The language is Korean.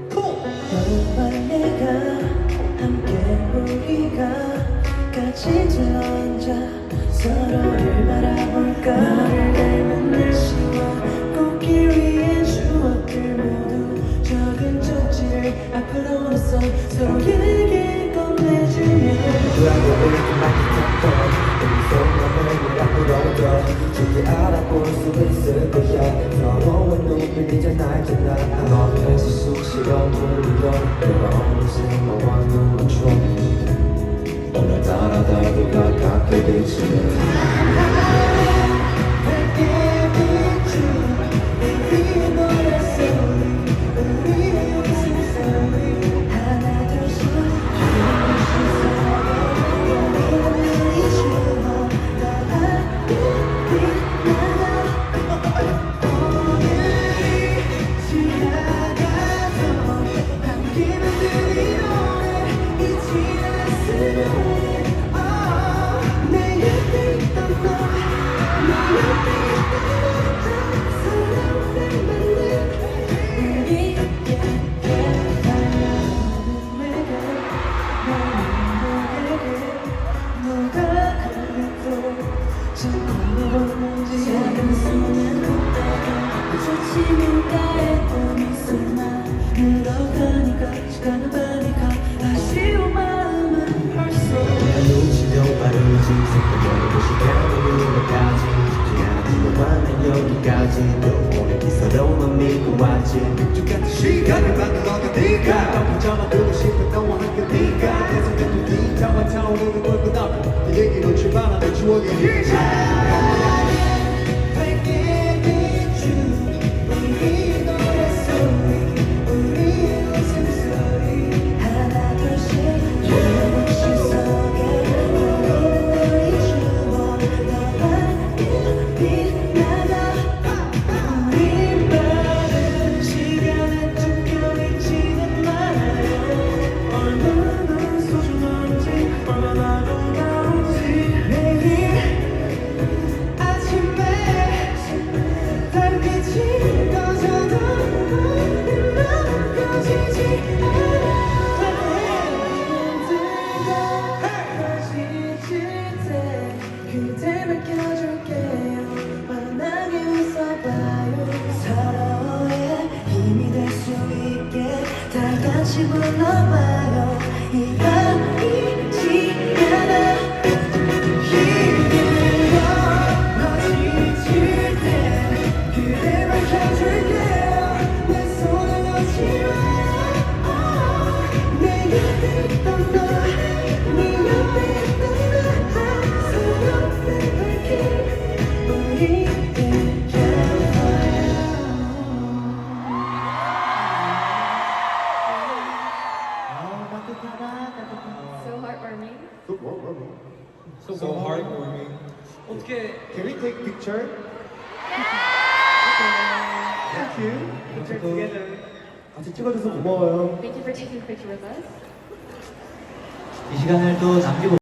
너와 내가 함께 우리가 같이 들어앉아 서로를 바라볼까. 너를 닮은 날씨와 꽃길 위에 추억들 모두 적은 쪽지를 앞으로서 서로에게 건네주며 쉽게 알아볼 수 있을 거야. 서로의 눈빛이잖아. 너 앞에서 수시로 물리던 내가 어느새 너와 눈을 줘. 오늘따라 더욱 가깝게 비치네. 밝게 비춘 우리의 노랫소리, 우리의 웃음소리. 하나 둘씩 조금씩 서로의 추억 너와 빛나가. 오늘이 지나가도 함께 만든 이 노래 잊지 않았으면 해. 내 옆에 있던 너, 내 옆에 있던 너, 서로를 만든 우리의 내가 너가 그래도 자꾸 보는지 작은 손은 걷다가 젖히면 가했던 미소만 늘어가니까 시간은 빠니까 아쉬운 마음은 벌써 놓치려 빠르지 생각해보고 시간이 흘러가지 쉽지 않지. 너와 난 여기까지 또 오늘 서로만 믿고 왔지. 똑같은 시간을 만들어가니까 혼자만 두고 싶은 너와 함께 네가 계속해도 네가 타오르는 걸 보다가 네 얘기로 출발하는 추억의 시작. 밝게 비춘 우리의 노랫소리, 우리의 웃음소리. 하나 둘씩 조금씩 속에 보이는 너의 추억 너와 빛나가. 우리 빠른 시간에 쫓겨 미치는 나를 얼마나 소중한지 얼마나 고마운지. 매일 아침에 달빛이 꺼져도 내 맘은 꺼지지 않아. 힘들고 지칠 때 그댈 밝혀줄게요. 환하게 웃어봐요. 서로의 힘이 될 수 있게 다 같이 불러봐요. 이 밤이 지나가. 힘들어 너 지칠 때 그대 밝혀줄게요. 내 손을 놓지 마요. 내 옆에 있던 너, 네 옆에 있던 나, 서로를 밝힌 우리의 So heartwarming. So heartwarming. 어떻게 Can we take picture? Thank you. picture together? 같이 찍어줘서 고마워요. Thank you for taking a picture with us. 이 시간을 또 남기고